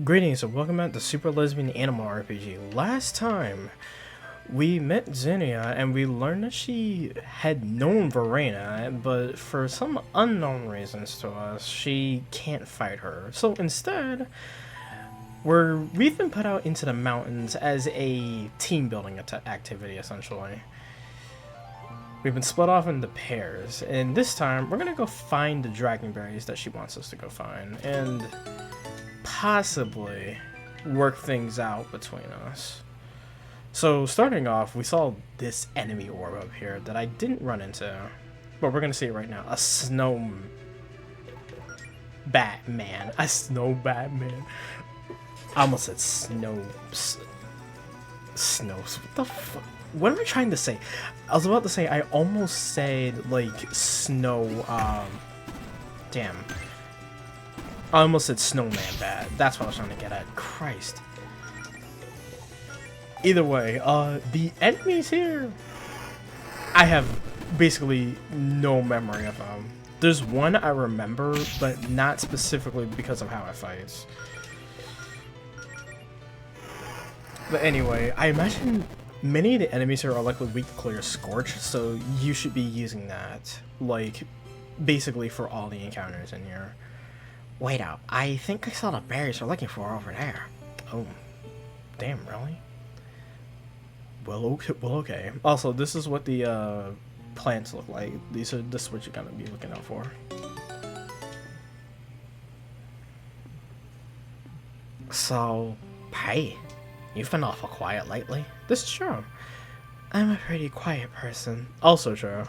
Greetings and welcome back to Super Lesbian Animal RPG. Last time, we met Zinnia and we learned that she had known Verena, but for some unknown reasons to us, she can't fight her. So instead, we've been put out into the mountains as a team building activity, essentially. We've been split off into pairs, and this time, we're gonna go find the dragonberries that she wants us to go find, and possibly work things out between us. So starting off, we saw this enemy orb up here that I didn't run into, but we're gonna see it right now. A snow Batman. A snow Batman. I almost said snow. Snows. What the fuck? What am I trying to say? I was about to say I almost said like snow. Damn. I almost said snowman bat. That's what I was trying to get at. Christ. Either way, the enemies here, I have basically no memory of them. There's one I remember, but not specifically because of how it fights. But anyway, I imagine many of the enemies here are likely weak to clear Scorch, so you should be using that, like, basically for all the encounters in here. Wait up, I think I saw the berries we're looking for over there. Oh, damn, really? Well, okay. Also, this is what the plants look like. This is what you're gonna be looking out for. So, hey, you've been awful quiet lately. This is true. I'm a pretty quiet person. Also true.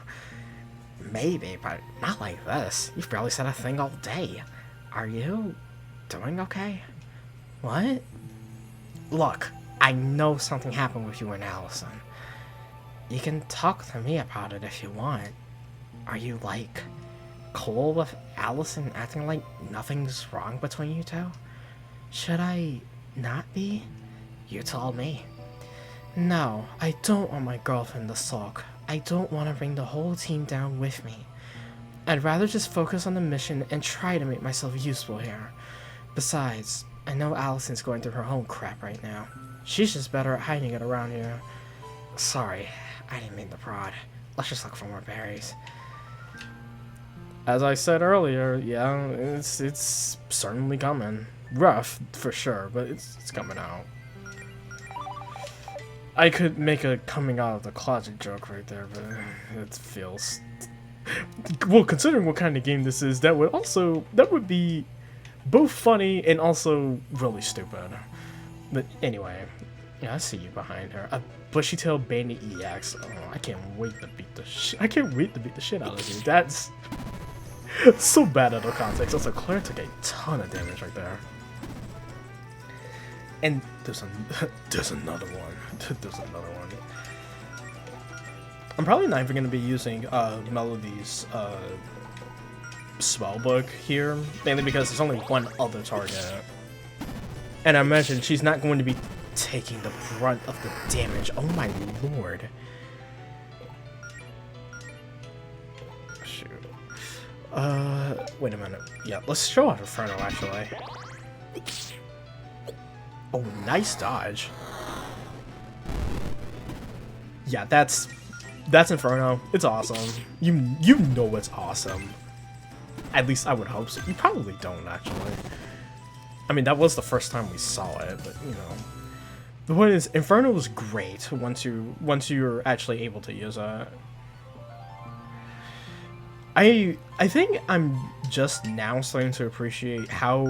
Maybe, but not like this. You've barely said a thing all day. Are you doing okay? What? Look, I know something happened with you and Allison. You can talk to me about it if you want. Are you, like, cool with Allison acting like nothing's wrong between you two? Should I not be? You told me. No, I don't want my girlfriend to sulk. I don't want to bring the whole team down with me. I'd rather just focus on the mission and try to make myself useful here. Besides, I know Allison's going through her own crap right now. She's just better at hiding it around here. Sorry, I didn't mean to prod. Let's just look for more berries. As I said earlier, yeah, it's certainly coming. Rough, for sure, but it's coming out. I could make a coming out of the closet joke right there, but it feels... Well, considering what kind of game this is, that would be both funny and also really stupid. But anyway, yeah, I see you behind her. A bushy-tailed bandit EX. Oh, I can't wait to beat the shit. I can't wait to beat the shit out of you. That's so bad out of context. Also, Claire took a ton of damage right there. And there's another one. There's another one. I'm probably not even going to be using Melody's spellbook here, mainly because there's only one other target. And I imagine she's not going to be taking the brunt of the damage. Oh my lord. Shoot. Wait a minute. Yeah, let's show off Inferno, actually. Oh, nice dodge. Yeah, that's Inferno. It's awesome. You know it's awesome. At least I would hope so. You probably don't, actually. I mean, that was the first time we saw it, but you know. The point is, Inferno was great once you're actually able to use it. I think I'm just now starting to appreciate how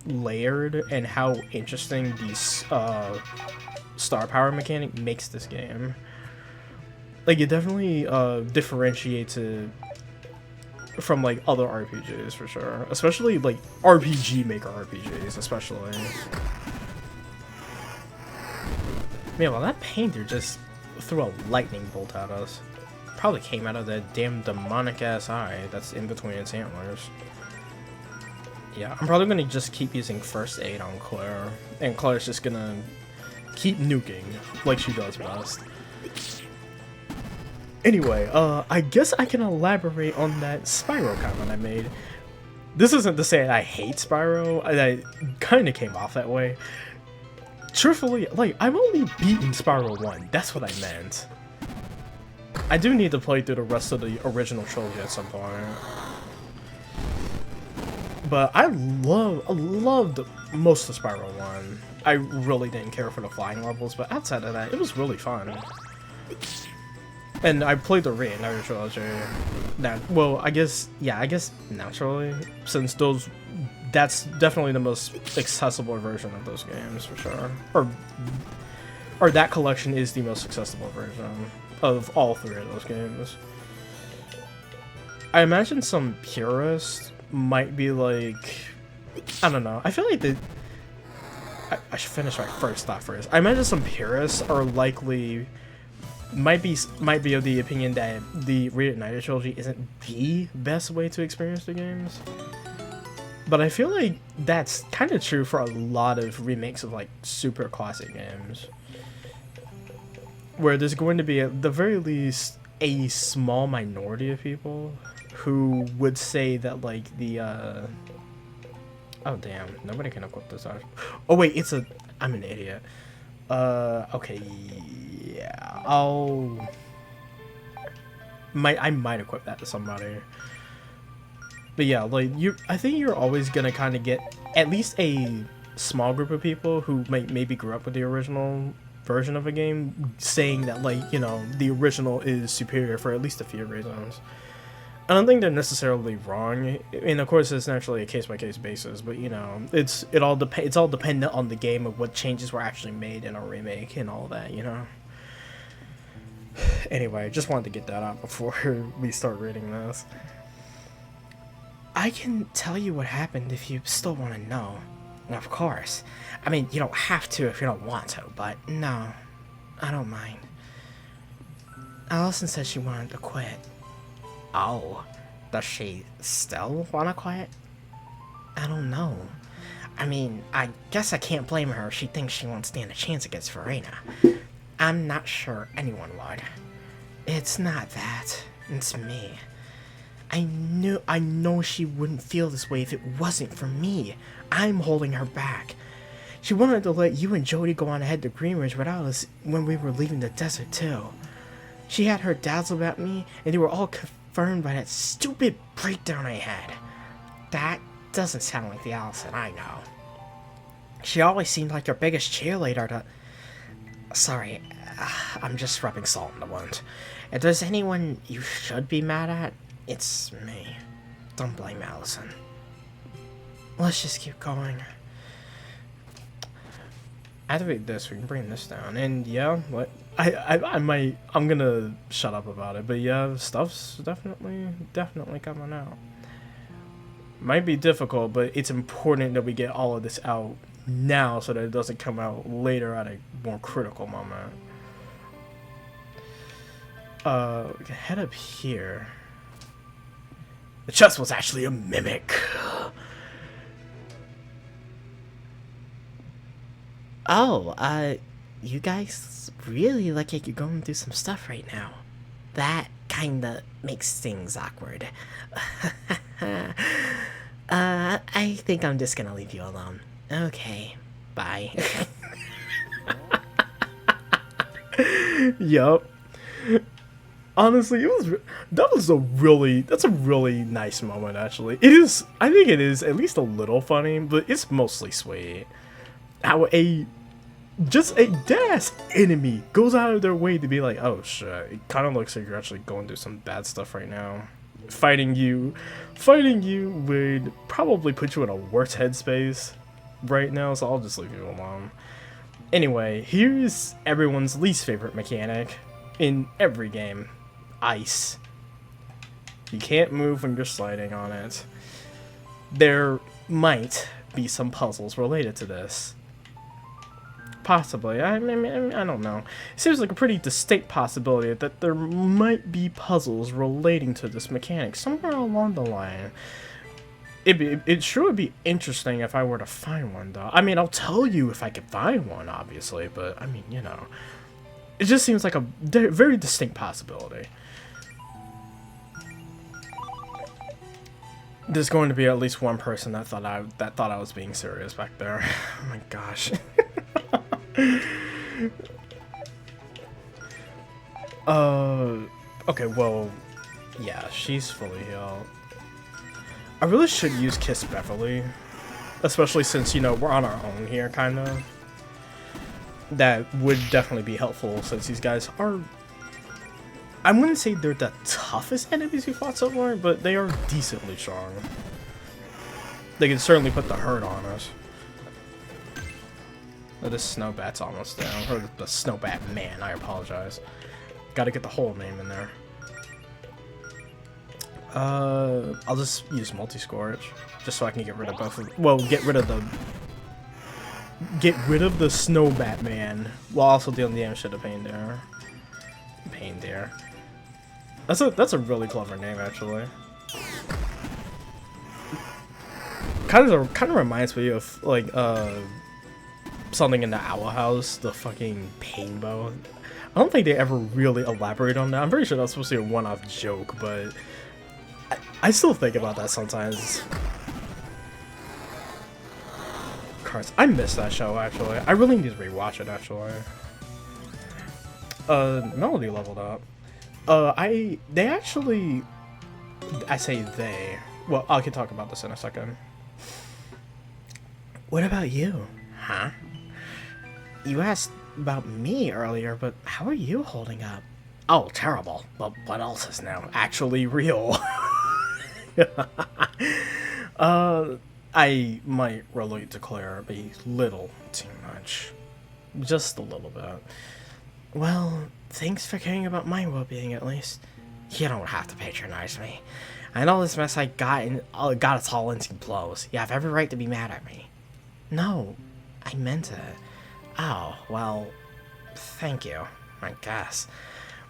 layered and how interesting these star power mechanic makes this game. Like, it definitely differentiates it from, like, other RPGs, for sure. Especially, like, RPG Maker RPGs, especially. Man, well, that painter just threw a lightning bolt at us. Probably came out of that damn demonic-ass eye that's in between its antlers. Yeah, I'm probably gonna just keep using First Aid on Claire. And Claire's just gonna keep nuking, like she does best. Anyway, I guess I can elaborate on that Spyro comment I made. This isn't to say I hate Spyro. I kind of came off that way. Truthfully, like, I've only beaten Spyro 1. That's what I meant. I do need to play through the rest of the original trilogy at some point. But I loved most of Spyro 1. I really didn't care for the flying levels, but outside of that, it was really fun. And I played the Re-Ignited trilogy. Well, I guess naturally, since that's definitely the most accessible version of those games for sure. Or that collection is the most accessible version of all three of those games. I imagine some purists might be like, I don't know. I feel like I should finish my first thought first. I imagine some purists are likely might be of the opinion that the Reignited trilogy isn't the best way to experience the games. But I feel like that's kind of true for a lot of remakes of like super classic games, where there's going to be at the very least a small minority of people who would say that like the oh damn, nobody can equip this out. Oh wait, I'm an idiot. Okay, yeah, I might equip that to somebody. But yeah, like I think you're always gonna kind of get at least a small group of people who maybe grew up with the original version of a game saying that, like, you know, the original is superior for at least a few reasons. I don't think they're necessarily wrong, and of course it's naturally a case-by-case basis, but you know, it's all dependent on the game of what changes were actually made in a remake and all that, you know. Anyway, just wanted to get that out before we start reading this. I can tell you what happened if you still want to know. Of course. I mean, you don't have to if you don't want to, but no, I don't mind. Allison said she wanted to quit. Oh, does she still want to quit? I don't know. I mean, I guess I can't blame her if she thinks she won't stand a chance against Verena. I'm not sure anyone would. It's not that. It's me. I know she wouldn't feel this way if it wasn't for me. I'm holding her back. She wanted to let you and Jody go on ahead to Greenridge without us when we were leaving the desert too. She had her doubts about me, and they were all confirmed by that stupid breakdown I had. That doesn't sound like the Allison I know. She always seemed like your biggest cheerleader. Sorry, I'm just rubbing salt in the wound. If there's anyone you should be mad at, it's me. Don't blame Allison. Let's just keep going. Activate this, we can bring this down. And yeah, what I'm gonna shut up about it, but yeah, stuff's definitely coming out. Might be difficult, but it's important that we get all of this out now so that it doesn't come out later at a more critical moment. We can head up here. The chest was actually a mimic. Oh, you guys really look like you're going through some stuff right now. That kinda makes things awkward. I think I'm just gonna leave you alone. Okay, bye. Yup. Honestly, that's a really nice moment, actually. I think it is at least a little funny, but it's mostly sweet. How just a deadass enemy goes out of their way to be like, oh shit, it kind of looks like you're actually going through some bad stuff right now. Fighting you would probably put you in a worse headspace right now, so I'll just leave you alone. Anyway, here's everyone's least favorite mechanic in every game. Ice. You can't move when you're sliding on it. There might be some puzzles related to this. Possibly. I don't know. It seems like a pretty distinct possibility that there might be puzzles relating to this mechanic somewhere along the line. It sure would be interesting if I were to find one, though. I mean, I'll tell you if I can find one, obviously, but, I mean, you know. It just seems like a very distinct possibility. There's going to be at least one person that thought I was being serious back there. Oh my gosh. Okay, well, yeah, she's fully healed. I really should use Kiss Beverly, especially since, you know, we're on our own here, kind of. That would definitely be helpful since these guys are... I wouldn't say they're the toughest enemies we fought so far, but they are decently strong. They can certainly put the hurt on us. Oh, this Snowbat's almost down. Or the Snowbat man, I apologize. Gotta get the whole name in there. I'll just use multi-scourge, just so I can get rid of both of... Well, get rid of the Snowbat man, while also dealing damage to the Pain Dare. That's a really clever name, actually. Kind of reminds me of like something in the Owl House, the fucking Pain Bow. I don't think they ever really elaborate on that. I'm pretty sure that's supposed to be a one-off joke, but I still think about that sometimes. Cards. I miss that show, actually. I really need to rewatch it, actually. Melody leveled up. They actually... I say they. Well, I can talk about this in a second. What about you? Huh? You asked about me earlier, but how are you holding up? Oh, terrible. But what else is now actually real? I might relate to Claire a little too much. Just a little bit. Well, thanks for caring about my well-being, at least. You don't have to patronize me. I know this mess I got us all into blows. You have every right to be mad at me. No, I meant it. Oh, well, thank you, I guess.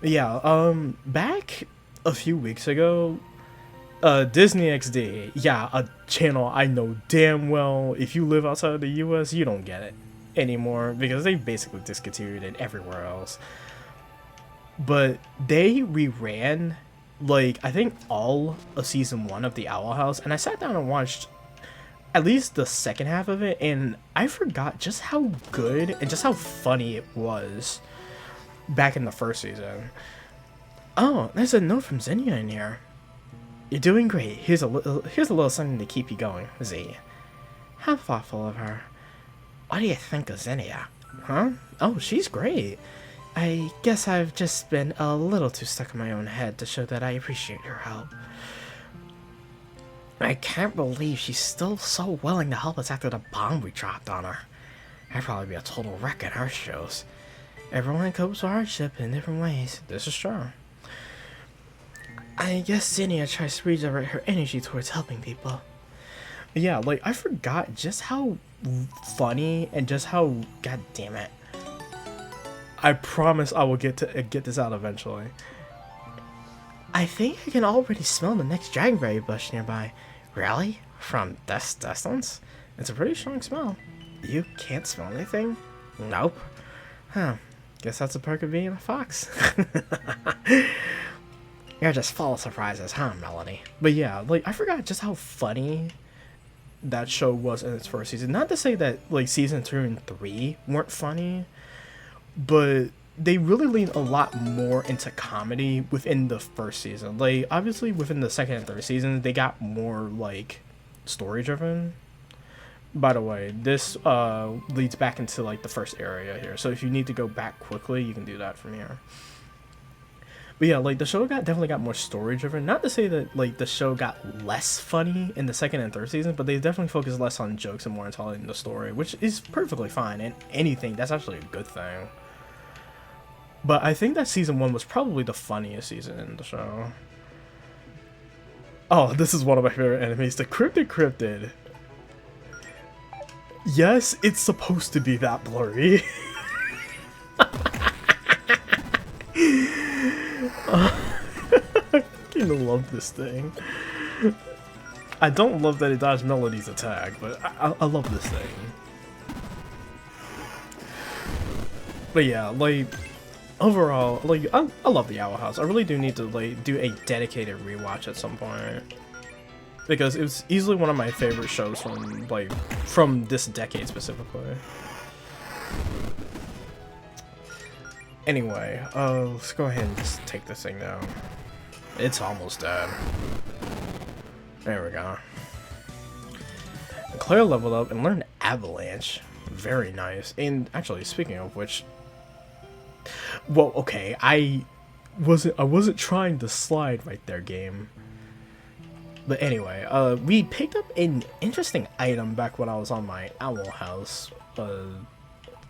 Yeah, back a few weeks ago, Disney XD, yeah, a channel I know damn well, if you live outside of the US, you don't get it anymore, because they basically discontinued it everywhere else. But they reran, like, I think all of season 1 of the Owl House, and I sat down and watched at least the second half of it, and I forgot just how good and just how funny it was back in the first season. Oh, there's a note from Xenia in here. You're doing great. Here's a little something to keep you going, Z. How thoughtful of her. What do you think of Xenia? Huh? Oh, she's great. I guess I've just been a little too stuck in my own head to show that I appreciate her help. I can't believe she's still so willing to help us after the bomb we dropped on her. I'd probably be a total wreck at our shows. Everyone copes with hardship in different ways. This is true. I guess Xenia tries to redirect her energy towards helping people. Yeah, like, I forgot just how funny and just how... God damn it. I promise I will get this out eventually. I think I can already smell the next dragonberry bush nearby. Really? From this distance? It's a pretty strong smell. You can't smell anything? Nope. Huh. Guess that's a perk of being a fox. You're just full of surprises, huh, Melody? But yeah, like, I forgot just how funny that show was in its first season. Not to say that, like, season 2 and 3 weren't funny, but they really leaned a lot more into comedy within the first season. Like, obviously, within the second and third seasons, they got more, like, story-driven. By the way, this leads back into, like, the first area here. So if you need to go back quickly, you can do that from here. But yeah, like, the show definitely got more story-driven. Not to say that, like, the show got less funny in the second and third season, but they definitely focused less on jokes and more on telling the story, which is perfectly fine. And anything, that's actually a good thing. But I think that season 1 was probably the funniest season in the show. Oh, this is one of my favorite enemies, the Cryptid. Yes, it's supposed to be that blurry. I fucking love this thing. I don't love that it dodged Melody's attack, but I love this thing. But yeah, like, overall, like, I love the Owl House. I really do need to, like, do a dedicated rewatch at some point. because it was easily one of my favorite shows from like from this decade specifically. Anyway, let's go ahead and just take this thing down. It's almost dead. There we go. Claire leveled up and learned Avalanche. Very nice. And actually, speaking of which, well, okay, I wasn't trying to slide right there, game. But anyway, we picked up an interesting item back when I was on my owl house,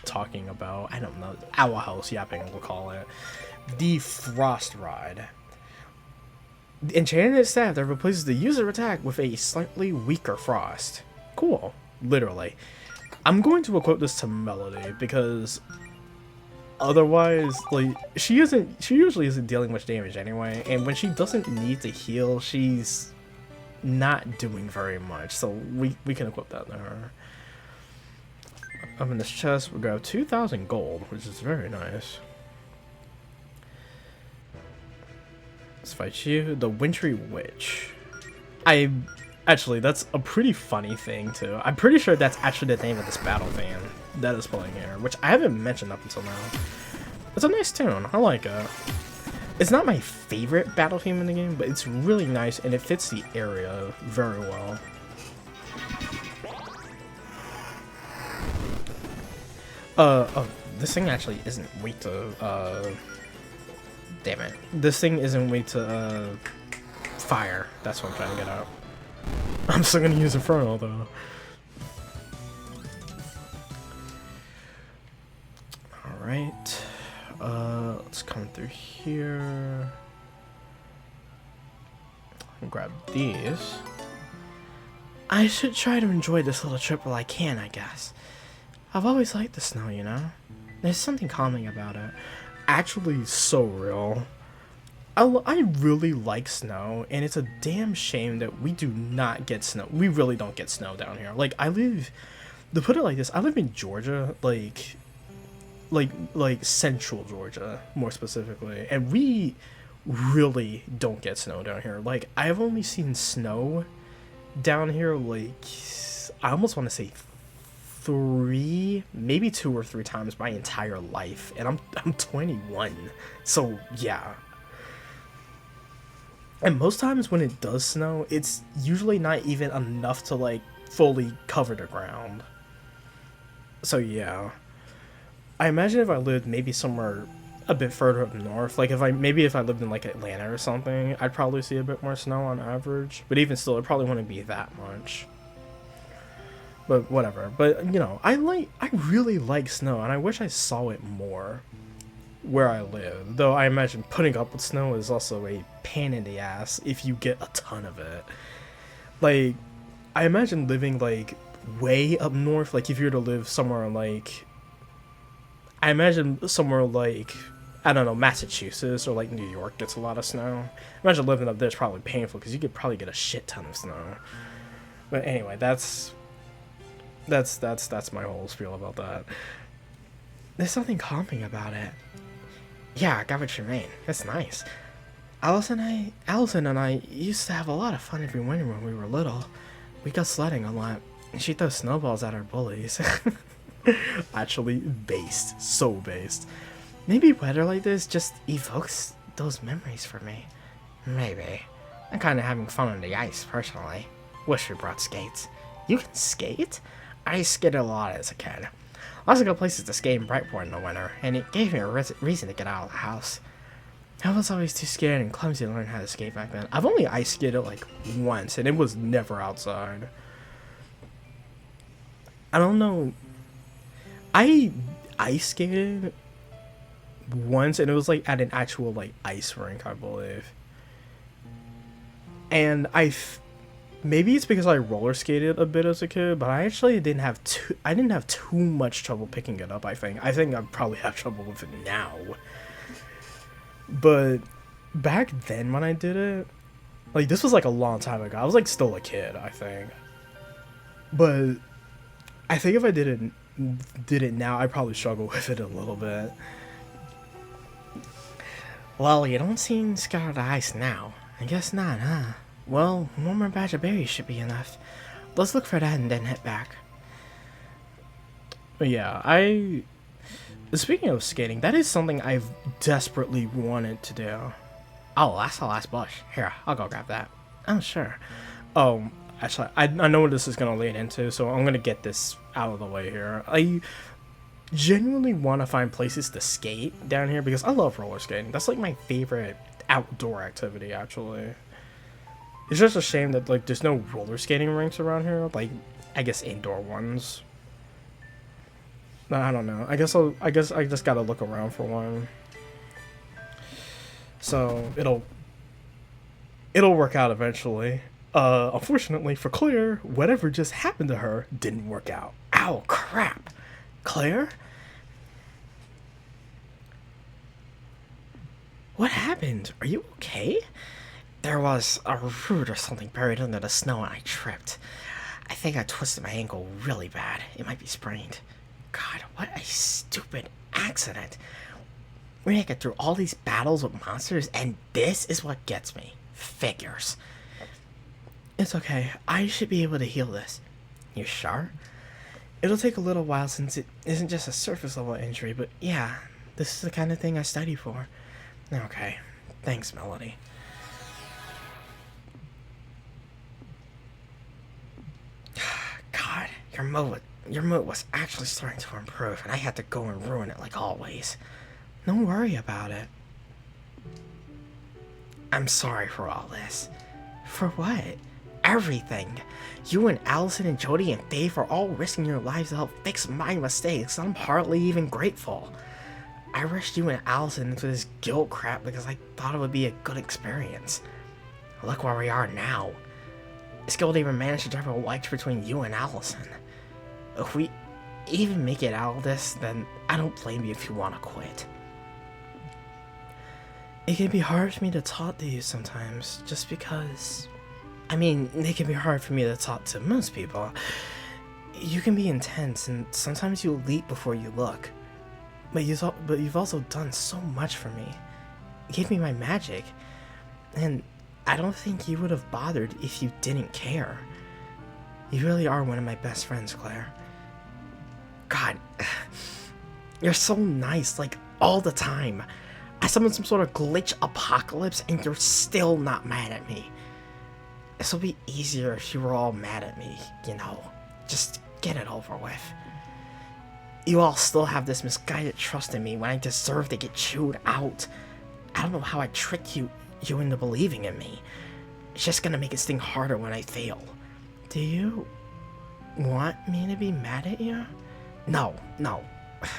talking about, I don't know, owl house yapping, we'll call it. The Frost Rod. Enchanted staff that replaces the user attack with a slightly weaker frost. Cool, literally. I'm going to equip this to Melody because otherwise, like, she usually isn't dealing much damage anyway, and when she doesn't need to heal, she's not doing very much, so we can equip that to her. Up in this chest, we got 2,000 gold, which is very nice. Let's fight you, the Wintry Witch. Actually, that's a pretty funny thing, too. I'm pretty sure that's actually the name of this battle theme that is playing here, which I haven't mentioned up until now. It's a nice tune. I like it. It's not my favorite battle theme in the game, but it's really nice, and it fits the area very well. Oh, this thing actually isn't weak to, damn it. This thing isn't weak to, fire. That's what I'm trying to get out. I'm still gonna use Inferno, though. Alright. Let's come through here. Grab these. I should try to enjoy this little trip while I can, I guess. I've always liked the snow, you know? There's something calming about it. Actually, so real. I really like snow, and it's a damn shame that we do not get snow. We really don't get snow down here. Like, to put it like this, I live in Georgia, like central Georgia, more specifically, and we really don't get snow down here. Like, I've only seen snow down here, like, I almost want to say 3, maybe 2 or 3 times my entire life, and I'm 21, so yeah. And most times when it does snow, it's usually not even enough to, like, fully cover the ground. So yeah. I imagine if I lived maybe somewhere a bit further up north, like if I lived in like Atlanta or something, I'd probably see a bit more snow on average. But even still, it probably wouldn't be that much. But whatever. But you know, I really like snow, and I wish I saw it more where I live. Though I imagine putting up with snow is also a pain in the ass if you get a ton of it. Like, I imagine living like way up north, like if you were to live somewhere like, I imagine somewhere like, I don't know, Massachusetts or like New York gets a lot of snow. Imagine living up there is probably painful because you could probably get a shit ton of snow. But anyway, that's my whole spiel about that. There's something calming about it. Yeah, I got what you mean. That's nice. Allison and I used to have a lot of fun every winter when we were little. We go sledding a lot, and she throws snowballs at our bullies. Actually, based. So based. Maybe weather like this just evokes those memories for me. Maybe. I'm kind of having fun on the ice, personally. Wish we brought skates. You can skate? I skated a lot as a kid. Lots of good places to skate in Brightport in the winter, and it gave me a reason to get out of the house. I was always too scared and clumsy to learn how to skate back then. I've only ice skated like once, and it was never outside. I don't know. I ice skated once, and it was like at an actual like ice rink, I believe. And maybe it's because I roller skated a bit as a kid, but I actually didn't have too much trouble picking it up. I think I probably have trouble with it now. But back then when I did it, like, this was like a long time ago. I was like still a kid, I think. But I think if I did it now, I'd probably struggle with it a little bit. Well, you don't seem scared of ice now. I guess not, huh? Well, one more batch of berries should be enough. Let's look for that and then head back. But yeah, speaking of skating, that is something I've desperately wanted to do. Oh, that's the last bush. Here, I'll go grab that. Oh, sure. Oh, actually, I know what this is going to lead into, so I'm going to get this out of the way here. I genuinely want to find places to skate down here because I love roller skating. That's like my favorite outdoor activity, actually. It's just a shame that like there's no roller skating rinks around here. Like, I guess indoor ones. I don't know. I guess I just gotta look around for one. So it'll work out eventually. Unfortunately for Claire, whatever just happened to her didn't work out. Ow, crap. Claire? What happened? Are you okay? There was a root or something buried under the snow and I tripped. I think I twisted my ankle really bad. It might be sprained. God, what a stupid accident. We're gonna get through all these battles with monsters and this is what gets me. Figures. It's okay. I should be able to heal this. You sure? It'll take a little while since it isn't just a surface level injury, but yeah, this is the kind of thing I study for. Okay. Thanks, Melody. God, your mood was actually starting to improve, and I had to go and ruin it like always. Don't worry about it. I'm sorry for all this. For what? Everything. You and Allison and Jody and Dave are all risking your lives to help fix my mistakes. I'm hardly even grateful. I rushed you and Allison into this guilt crap because I thought it would be a good experience. Look where we are now. Skill even managed to drive a wedge between you and Allison. If we even make it out of this, then I don't blame you if you want to quit. It can be hard for me to talk to you sometimes, just because... I mean, it can be hard for me to talk to most people. You can be intense, and sometimes you leap before you look. But you've also done so much for me. You gave me my magic, and I don't think you would have bothered if you didn't care. You really are one of my best friends, Claire. God, you're so nice, like, all the time. I summoned some sort of glitch apocalypse, and you're still not mad at me. This will be easier if you were all mad at me, you know. Just get it over with. You all still have this misguided trust in me when I deserve to get chewed out. I don't know how I tricked you into believing in me. It's just gonna make it sting harder when I fail. Do you want me to be mad at you? No.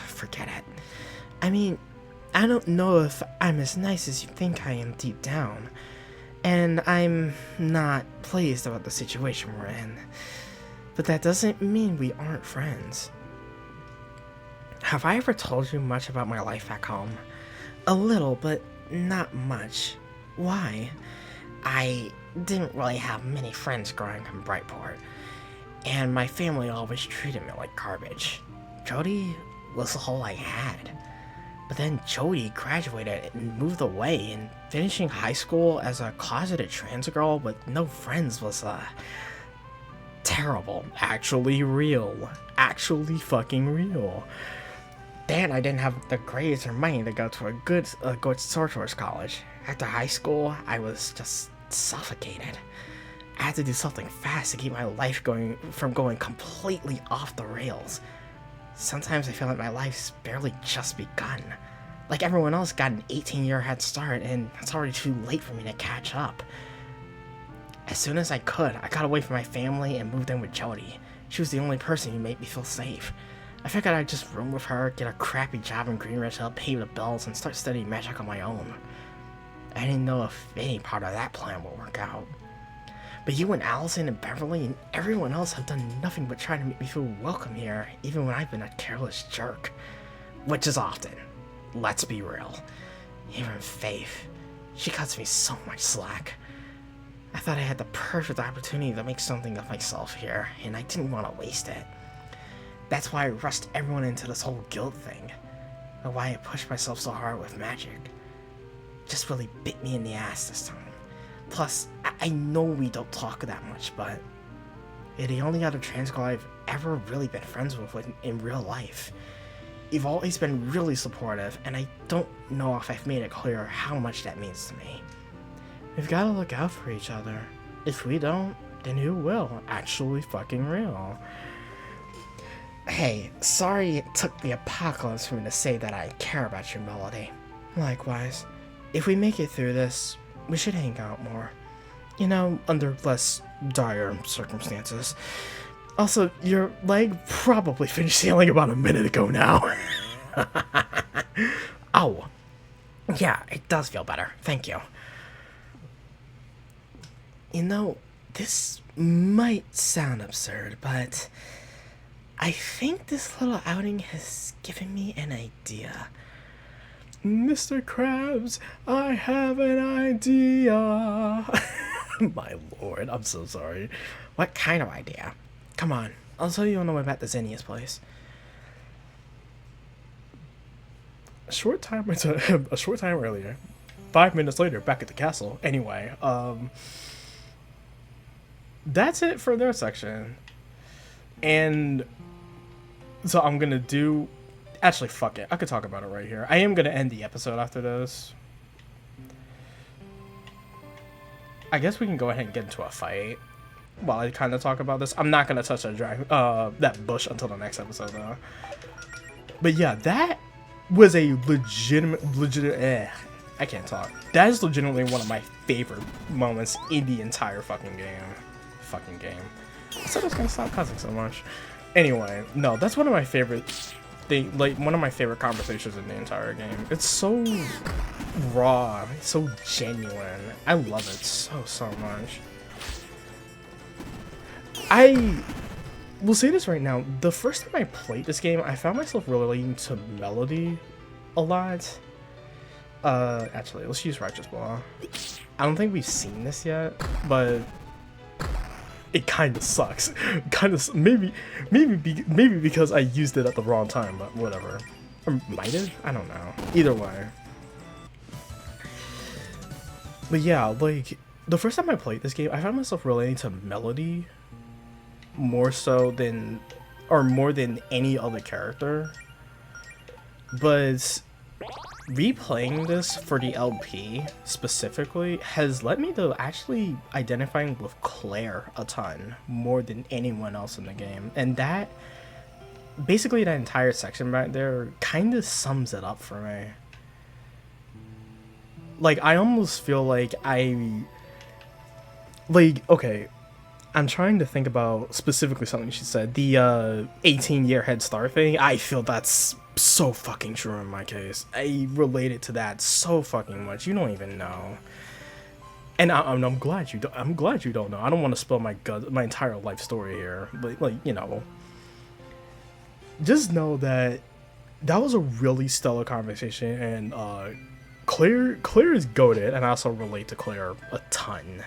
Forget it. I mean, I don't know if I'm as nice as you think I am deep down. And I'm not pleased about the situation we're in. But that doesn't mean we aren't friends. Have I ever told you much about my life back home? A little, but not much. Why? I didn't really have many friends growing up in Brightport, and my family always treated me like garbage. Jody was all I had. But then Jody graduated and moved away, and finishing high school as a closeted trans girl with no friends was, terrible. Actually real. Actually fucking real. Then I didn't have the grades or money to go to a good sorcerer's college. After high school, I was just suffocated. I had to do something fast to keep my life from going completely off the rails. Sometimes I feel like my life's barely just begun. Like everyone else got an 18-year head start, and it's already too late for me to catch up. As soon as I could, I got away from my family and moved in with Jody. She was the only person who made me feel safe. I figured I'd just room with her, get a crappy job in Greenridge to help pay the bills, and start studying magic on my own. I didn't know if any part of that plan would work out. But you and Allison and Beverly and everyone else have done nothing but try to make me feel welcome here, even when I've been a careless jerk. Which is often. Let's be real. Even Faith. She cuts me so much slack. I thought I had the perfect opportunity to make something of myself here, and I didn't want to waste it. That's why I rushed everyone into this whole guild thing, and why I pushed myself so hard with magic. It just really bit me in the ass this time. Plus, I know we don't talk that much, but you're the only other trans girl I've ever really been friends with in real life. You've always been really supportive, and I don't know if I've made it clear how much that means to me. We've gotta look out for each other. If we don't, then who will? Actually fucking real. Hey, sorry it took the apocalypse for me to say that I care about you, Melody. Likewise, if we make it through this, we should hang out more. You know, under less dire circumstances. Also, your leg probably finished healing about a minute ago now. Oh. Yeah, it does feel better. Thank you. You know, this might sound absurd, but I think this little outing has given me an idea. Mr. Krabs, I have an idea. My lord, I'm so sorry. What kind of idea? Come on, I'll tell you on the way back to Zinnia's place. A short time earlier, 5 minutes later, back at the castle. Anyway, that's it for their section. And so I'm gonna do... Actually, fuck it. I could talk about it right here. I am gonna end the episode after this. I guess we can go ahead and get into a fight while I kind of talk about this. I'm not gonna touch that bush until the next episode, though. But yeah, that was a I can't talk. That is legitimately one of my favorite moments in the entire fucking game. I said I was gonna stop cussing so much. Anyway, no, that's one of my favorite one of my favorite conversations in the entire game. It's so raw, it's so genuine. I love it so much. I will say this right now, the first time I played this game, I found myself relating to Melody a lot. Actually, let's use Righteous Ball. I don't think we've seen this yet, but it kind of sucks. Maybe because I used it at the wrong time, but whatever. Or might have? I don't know. Either way. But yeah, like, the first time I played this game, I found myself relating to Melody more than any other character. But replaying this for the LP specifically has led me to actually identifying with Claire a ton more than anyone else in the game, and that basically that entire section right there kind of sums it up for me. Like, I almost feel like okay, I'm trying to think about specifically something she said, the 18-year head start thing. I feel that's so fucking true in my case. I related to that so fucking much. You don't even know. And I'm glad you don't. I'm glad you don't know. I don't want to spill my entire life story here, but, like, you know, just know that was a really stellar conversation, and Claire is goated, and I also relate to Claire a ton.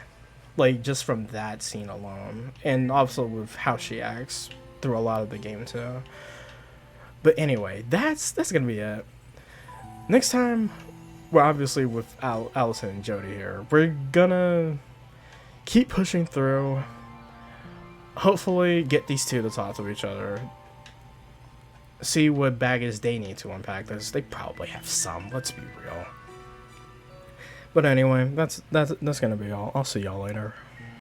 Like, just from that scene alone, and also with how she acts through a lot of the game too. But anyway, that's gonna be it. Next time, we're obviously with Allison and Jody here. We're gonna keep pushing through. Hopefully, get these two to talk to each other. See what baggage they need to unpack this. They probably have some. Let's be real. But anyway, that's gonna be all. I'll see y'all later.